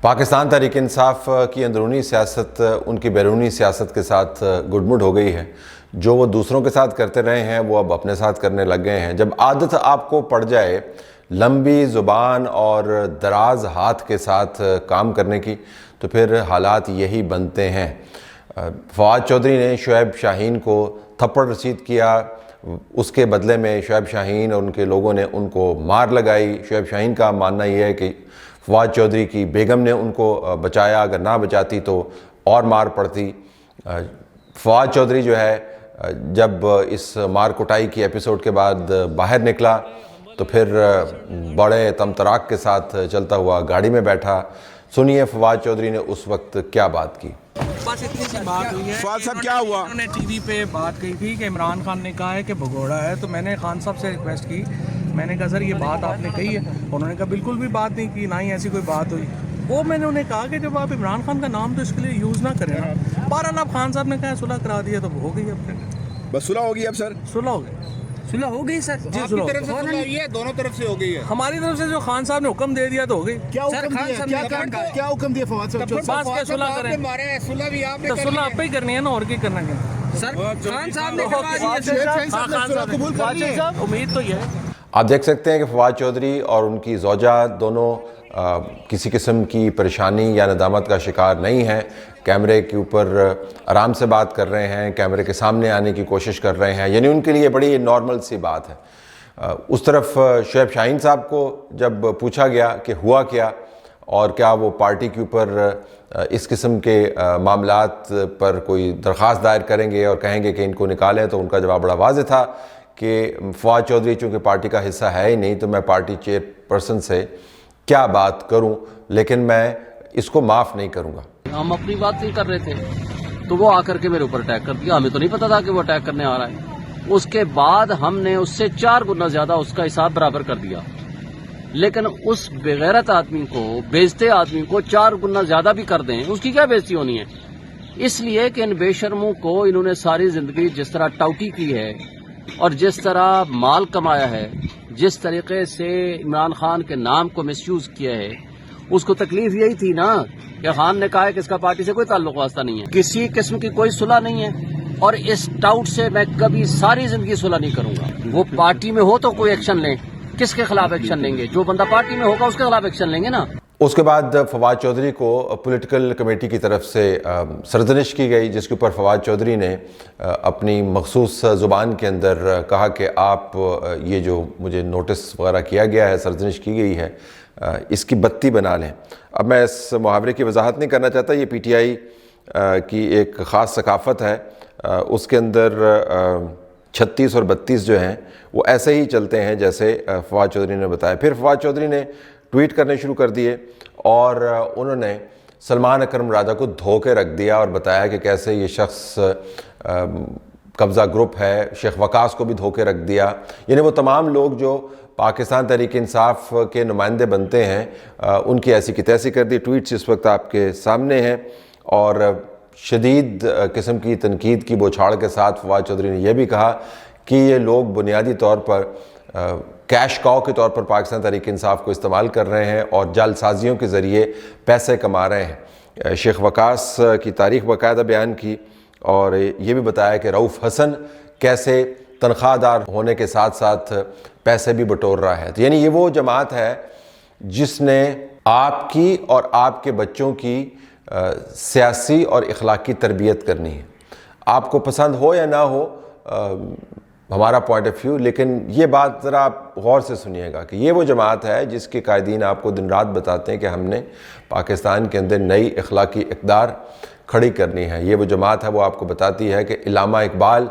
پاکستان تحریک انصاف کی اندرونی سیاست ان کی بیرونی سیاست کے ساتھ گڈمڈ ہو گئی ہے۔ جو وہ دوسروں کے ساتھ کرتے رہے ہیں وہ اب اپنے ساتھ کرنے لگ گئے ہیں۔ جب عادت آپ کو پڑ جائے لمبی زبان اور دراز ہاتھ کے ساتھ کام کرنے کی تو پھر حالات یہی بنتے ہیں۔ فواد چودھری نے شعیب شاہین کو تھپڑ رسید کیا، اس کے بدلے میں شعیب شاہین اور ان کے لوگوں نے ان کو مار لگائی۔ شعیب شاہین کا ماننا یہ ہے کہ فواد چودھری کی بیگم نے ان کو بچایا، اگر نہ بچاتی تو اور مار پڑتی۔ فواد چودھری جو ہے جب اس مار کٹائی کی ایپیسوڈ کے بعد باہر نکلا تو پھر بڑے تمطراق کے ساتھ چلتا ہوا گاڑی میں بیٹھا۔ سنیے فواد چودھری نے اس وقت کیا بات کی۔ بس اتنی سی بات ہوئی ہے۔ فواد صاحب کیا ہوا؟ انہوں نے ٹی وی پہ بات کہی تھی کہ عمران خان نے کہا ہے کہ بھگوڑا ہے، تو میں نے خان صاحب سے ریکویسٹ کی، میں نے کہا سر یہ بات آپ نے کہی ہے؟ انہوں نے کہا بالکل بھی بات نہیں کی، نہ ہی ایسی کوئی بات ہوئی۔ وہ میں نے انہیں کہا کہ جب آپ عمران خان کا نام تو اس کے لیے یوز نہ کریں نا۔ بہرحال اب خان صاحب نے کہا صلح کرا دیا تو ہو گئی، اب بس صلح ہوگی اب سر؟ صلح ہو گئی، صلح ہو گئی سر جی، صلح ہوئی ہے، دونوں طرف سے ہو گئی ہے۔ ہماری طرف سے جو خان صاحب نے حکم دے دیا تو ہو گئی۔ کیا حکم دیا فواد صاحب؟ بس کے صلح کریں، تو صلح آپ پہ ہی کرنی ہے نا، اور کی کرنا کیا سر؟ خان صاحب نے امید تو یہ ہے۔ آپ دیکھ سکتے ہیں کہ فواد چودھری اور ان کی زوجہ دونوں کسی قسم کی پریشانی یا ندامت کا شکار نہیں ہیں۔ کیمرے کے اوپر آرام سے بات کر رہے ہیں، کیمرے کے سامنے آنے کی کوشش کر رہے ہیں، یعنی ان کے لیے بڑی نارمل سی بات ہے۔ اس طرف شعیب شاہین صاحب کو جب پوچھا گیا کہ ہوا کیا اور کیا وہ پارٹی کے اوپر اس قسم کے معاملات پر کوئی درخواست دائر کریں گے اور کہیں گے کہ ان کو نکالیں، تو ان کا جواب بڑا واضح تھا کہ فواد چودھری چونکہ پارٹی کا حصہ ہے ہی نہیں تو میں پارٹی چیئر پرسن سے کیا بات کروں، لیکن میں اس کو معاف نہیں کروں گا۔ ہم اپنی بات نہیں کر رہے تھے تو وہ آ کر کے میرے اوپر اٹیک کر دیا، ہمیں تو نہیں پتا تھا کہ وہ اٹیک کرنے آ رہا ہے۔ اس کے بعد ہم نے اس سے 4 گنا زیادہ اس کا حساب برابر کر دیا، لیکن اس بغیرت آدمی کو، بیزتے آدمی کو 4 گنا زیادہ بھی کر دیں، اس کی کیا بیزتی ہونی ہے؟ اس لیے کہ ان بے شرموں کو انہوں نے ساری زندگی جس طرح ٹاؤٹی کی ہے اور جس طرح مال کمایا ہے، جس طریقے سے عمران خان کے نام کو مس یوز کیا ہے، اس کو تکلیف یہی تھی نا کہ خان نے کہا ہے کہ اس کا پارٹی سے کوئی تعلق واسطہ نہیں ہے، کسی قسم کی کوئی صلح نہیں ہے، اور اس ٹاؤٹ سے میں کبھی ساری زندگی صلح نہیں کروں گا۔ وہ پارٹی میں ہو تو کوئی ایکشن لیں، کس کے خلاف ایکشن لیں گے؟ جو بندہ پارٹی میں ہوگا اس کے خلاف ایکشن لیں گے نا۔ اس کے بعد فواد چودھری کو پولیٹیکل کمیٹی کی طرف سے سرزنش کی گئی، جس کے اوپر فواد چودھری نے اپنی مخصوص زبان کے اندر کہا کہ آپ یہ جو مجھے نوٹس وغیرہ کیا گیا ہے، سرزنش کی گئی ہے، اس کی بتی بنا لیں۔ اب میں اس محاورے کی وضاحت نہیں کرنا چاہتا، یہ پی ٹی آئی کی ایک خاص ثقافت ہے، اس کے اندر 36 اور 32 جو ہیں وہ ایسے ہی چلتے ہیں جیسے فواد چودھری نے بتایا۔ پھر فواد چودھری نے ٹویٹ کرنے شروع کر دیے اور انہوں نے سلمان اکرم راجہ کو دھو کے رکھ دیا اور بتایا کہ کیسے یہ شخص قبضہ گروپ ہے، شیخ وقاص کو بھی دھو کے رکھ دیا، یعنی وہ تمام لوگ جو پاکستان تحریک انصاف کے نمائندے بنتے ہیں ان کی ایسی کی تیسی کر دی۔ ٹویٹس اس وقت آپ کے سامنے ہیں اور شدید قسم کی تنقید کی بوچھاڑ کے ساتھ فواد چودھری نے یہ بھی کہا کہ یہ لوگ بنیادی طور پر کیش کاؤ کے طور پر پاکستان تحریک انصاف کو استعمال کر رہے ہیں اور جعل سازیوں کے ذریعے پیسے کما رہے ہیں۔ شیخ وقاص کی تاریخ باقاعدہ بیان کی اور یہ بھی بتایا کہ رؤوف حسن کیسے تنخواہ دار ہونے کے ساتھ ساتھ پیسے بھی بٹور رہا ہے۔ یعنی یہ وہ جماعت ہے جس نے آپ کی اور آپ کے بچوں کی سیاسی اور اخلاقی تربیت کرنی ہے۔ آپ کو پسند ہو یا نہ ہو ہمارا پوائنٹ آف ویو، لیکن یہ بات ذرا آپ غور سے سنیے گا کہ یہ وہ جماعت ہے جس کے قائدین آپ کو دن رات بتاتے ہیں کہ ہم نے پاکستان کے اندر نئی اخلاقی اقدار کھڑی کرنی ہے۔ یہ وہ جماعت ہے وہ آپ کو بتاتی ہے کہ علامہ اقبال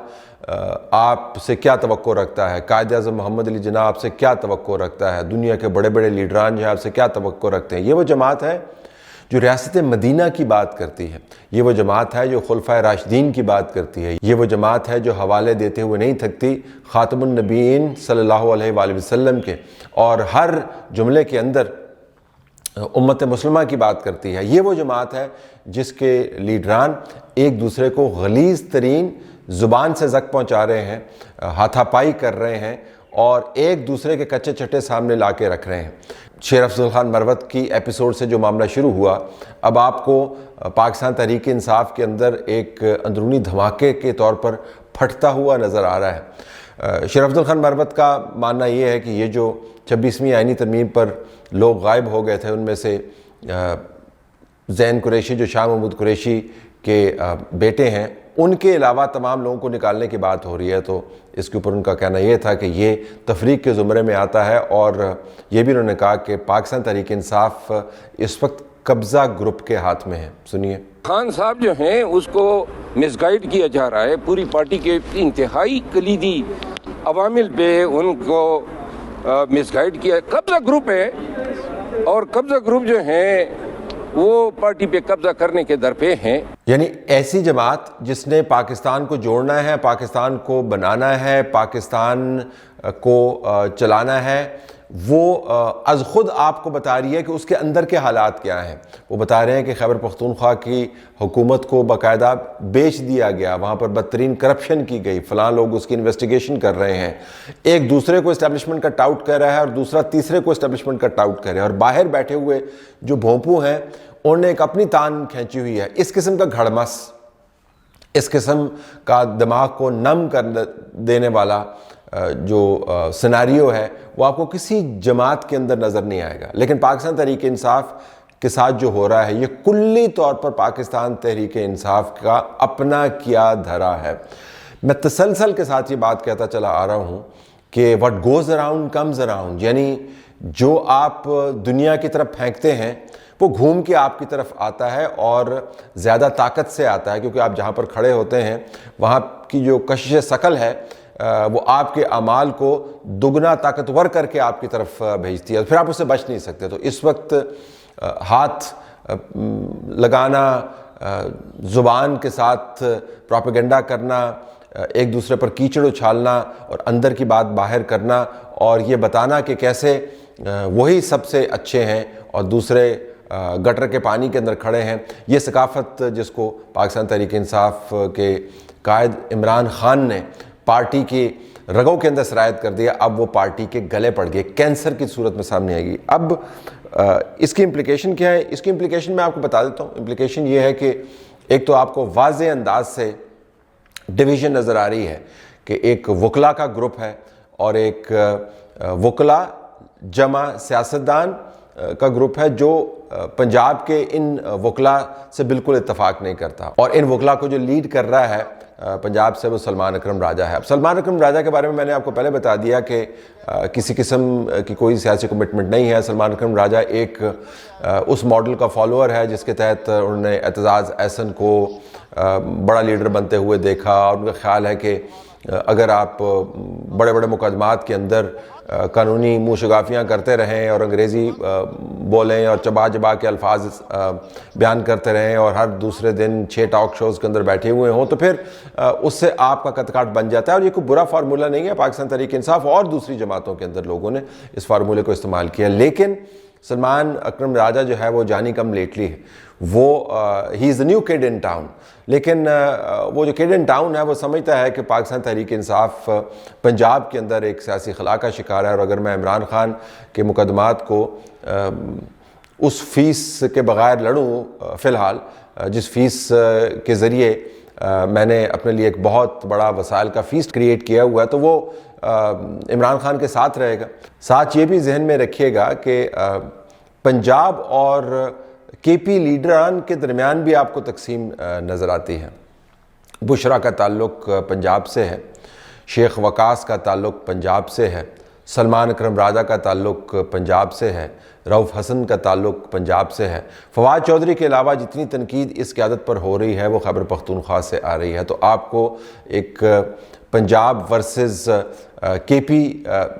آپ سے کیا توقع رکھتا ہے، قائد اعظم محمد علی جناح آپ سے کیا توقع رکھتا ہے، دنیا کے بڑے بڑے لیڈران جو ہیں آپ سے کیا توقع رکھتے ہیں۔ یہ وہ جماعت ہے جو ریاست مدینہ کی بات کرتی ہے، یہ وہ جماعت ہے جو خلفائے راشدین کی بات کرتی ہے، یہ وہ جماعت ہے جو حوالے دیتے ہوئے نہیں تھکتی خاتم النبیین صلی اللہ علیہ وآلہ وسلم کے، اور ہر جملے کے اندر امت مسلمہ کی بات کرتی ہے۔ یہ وہ جماعت ہے جس کے لیڈران ایک دوسرے کو غلیظ ترین زبان سے زک پہنچا رہے ہیں، ہاتھا پائی کر رہے ہیں اور ایک دوسرے کے کچے چٹے سامنے لا کے رکھ رہے ہیں۔ شیر افضل خان مروت کی ایپیسوڈ سے جو معاملہ شروع ہوا، اب آپ کو پاکستان تحریک انصاف کے اندر ایک اندرونی دھماکے کے طور پر پھٹتا ہوا نظر آ رہا ہے۔ شیر افضل خان مروت کا ماننا یہ ہے کہ یہ جو 26ویں آئینی ترمیم پر لوگ غائب ہو گئے تھے، ان میں سے زین قریشی جو شاہ محمود قریشی کے بیٹے ہیں، ان کے علاوہ تمام لوگوں کو نکالنے کی بات ہو رہی ہے، تو اس کے اوپر ان کا کہنا یہ تھا کہ یہ تفریق کے زمرے میں آتا ہے، اور یہ بھی انہوں نے کہا کہ پاکستان تحریک انصاف اس وقت قبضہ گروپ کے ہاتھ میں ہے۔ سنیے۔ خان صاحب جو ہیں اس کو مس گائیڈ کیا جا رہا ہے، پوری پارٹی کے انتہائی کلیدی عوامل پہ ان کو مس گائیڈ کیا۔ قبضہ گروپ ہے، اور قبضہ گروپ جو ہیں وہ پارٹی پہ قبضہ کرنے کے در پہ ہیں۔ یعنی ایسی جماعت جس نے پاکستان کو جوڑنا ہے، پاکستان کو بنانا ہے، پاکستان کو چلانا ہے، وہ از خود آپ کو بتا رہی ہے کہ اس کے اندر کے حالات کیا ہیں۔ وہ بتا رہے ہیں کہ خیبر پختونخوا کی حکومت کو باقاعدہ بیچ دیا گیا، وہاں پر بدترین کرپشن کی گئی، فلاں لوگ اس کی انویسٹیگیشن کر رہے ہیں، ایک دوسرے کو اسٹیبلشمنٹ کا ٹاؤٹ کر رہا ہے اور دوسرا تیسرے کو اسٹیبلشمنٹ کا ٹاؤٹ کر رہا ہے، اور باہر بیٹھے ہوئے جو بھونپو ہیں انہوں نے ایک اپنی تان کھینچی ہوئی ہے۔ اس قسم کا گھڑمس، اس قسم کا دماغ کو نم کر دینے والا جو سیناریو ہے وہ آپ کو کسی جماعت کے اندر نظر نہیں آئے گا، لیکن پاکستان تحریک انصاف کے ساتھ جو ہو رہا ہے یہ کلی طور پر پاکستان تحریک انصاف کا اپنا کیا دھرا ہے۔ میں تسلسل کے ساتھ یہ بات کہتا چلا آ رہا ہوں کہ what goes around comes around، یعنی جو آپ دنیا کی طرف پھینکتے ہیں وہ گھوم کے آپ کی طرف آتا ہے، اور زیادہ طاقت سے آتا ہے، کیونکہ آپ جہاں پر کھڑے ہوتے ہیں وہاں کی جو کشش ثقل ہے وہ آپ کے اعمال کو دگنا طاقتور کر کے آپ کی طرف بھیجتی ہے، پھر آپ اس سے بچ نہیں سکتے۔ تو اس وقت ہاتھ لگانا، زبان کے ساتھ پروپیگنڈا کرنا، ایک دوسرے پر کیچڑ اچھالنا اور اندر کی بات باہر کرنا، اور یہ بتانا کہ کیسے وہی سب سے اچھے ہیں اور دوسرے گٹر کے پانی کے اندر کھڑے ہیں، یہ ثقافت جس کو پاکستان تحریک انصاف کے قائد عمران خان نے پارٹی کی رگوں کے اندر سرایت کر دیا، اب وہ پارٹی کے گلے پڑ گئے، کینسر کی صورت میں سامنے آئے گی۔ اب اس کی امپلیکیشن کیا ہے؟ اس کی امپلیکیشن میں آپ کو بتا دیتا ہوں۔ امپلیکیشن یہ ہے کہ ایک تو آپ کو واضح انداز سے ڈویژن نظر آ رہی ہے کہ ایک وکلا کا گروپ ہے اور ایک وکلا جمع سیاستدان کا گروپ ہے جو پنجاب کے ان وکلا سے بالکل اتفاق نہیں کرتا، اور ان وکلا کو جو لیڈ کر رہا ہے پنجاب سے وہ سلمان اکرم راجہ ہے۔ اب سلمان اکرم راجہ کے بارے میں نے آپ کو پہلے بتا دیا کہ کسی قسم کی کوئی سیاسی کمٹمنٹ نہیں ہے۔ سلمان اکرم راجہ ایک اس ماڈل کا فالوور ہے جس کے تحت انہوں نے اعتزاز احسن کو بڑا لیڈر بنتے ہوئے دیکھا، اور ان کا خیال ہے کہ اگر آپ بڑے بڑے مقدمات کے اندر قانونی منہ شگافیاں کرتے رہیں اور انگریزی بولیں اور چبا چبا کے الفاظ بیان کرتے رہیں اور ہر دوسرے دن 6 ٹاک شوز کے اندر بیٹھے ہوئے ہوں، تو پھر اس سے آپ کا قد کاٹ بن جاتا ہے۔ اور یہ کوئی برا فارمولہ نہیں ہے، پاکستان تحریک انصاف اور دوسری جماعتوں کے اندر لوگوں نے اس فارمولے کو استعمال کیا، لیکن سلمان اکرم راجہ جو ہے وہ جانی کم لیٹلی ہے، وہ ہی از a new could in town, لیکن وہ جو کڈ ان ٹاؤن ہے وہ سمجھتا ہے کہ پاکستان تحریک انصاف پنجاب کے اندر ایک سیاسی خلا کا شکار ہے، اور اگر میں عمران خان کے مقدمات کو اس فیس کے بغیر لڑوں فی الحال جس فیس کے ذریعے میں نے اپنے لیے ایک بہت بڑا وسائل کا فیسٹ کریٹ کیا ہوا ہے، تو وہ عمران خان کے ساتھ رہے گا۔ ساتھ یہ بھی ذہن میں رکھیے گا کہ پنجاب اور کے پی لیڈران کے درمیان بھی آپ کو تقسیم نظر آتی ہے۔ بشرا کا تعلق پنجاب سے ہے، شیخ وقاص کا تعلق پنجاب سے ہے، سلمان اکرم راجہ کا تعلق پنجاب سے ہے، رؤف حسن کا تعلق پنجاب سے ہے۔ فواد چودھری کے علاوہ جتنی تنقید اس قیادت پر ہو رہی ہے وہ خیبر پختونخوا سے آ رہی ہے، تو آپ کو ایک پنجاب ورسز کے پی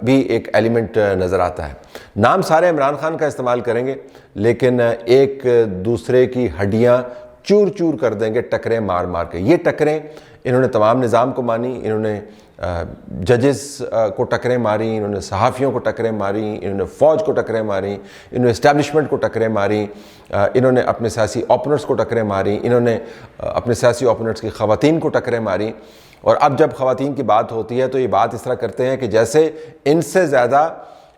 بھی ایک ایلیمنٹ نظر آتا ہے۔ نام سارے عمران خان کا استعمال کریں گے، لیکن ایک دوسرے کی ہڈیاں چور چور کر دیں گے ٹکریں مار مار کے۔ یہ ٹکریں انہوں نے تمام نظام کو مانی، انہوں نے ججز کو ٹکریں ماری، انہوں نے صحافیوں کو ٹکریں ماری، انہوں نے فوج کو ٹکریں ماری، انہوں نے اسٹیبلشمنٹ کو ٹکریں ماری، انہوں نے اپنے سیاسی اوپنرز کو ٹکریں ماری، انہوں نے اپنے سیاسی اوپنرز کی خواتین کو ٹکریں ماری، اور اب جب خواتین کی بات ہوتی ہے تو یہ بات اس طرح کرتے ہیں کہ جیسے ان سے زیادہ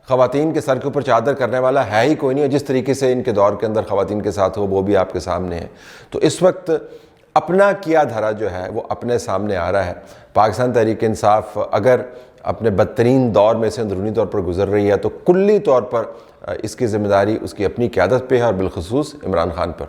خواتین کے سر کے اوپر چادر کرنے والا ہے ہی کوئی نہیں، اور جس طریقے سے ان کے دور کے اندر خواتین کے ساتھ ہو وہ بھی آپ کے سامنے ہے۔ تو اس وقت اپنا کیا دھرا جو ہے وہ اپنے سامنے آ رہا ہے۔ پاکستان تحریک انصاف اگر اپنے بدترین دور میں سے اندرونی طور پر گزر رہی ہے تو کلی طور پر اس کی ذمہ داری اس کی اپنی قیادت پہ ہے، اور بالخصوص عمران خان پر۔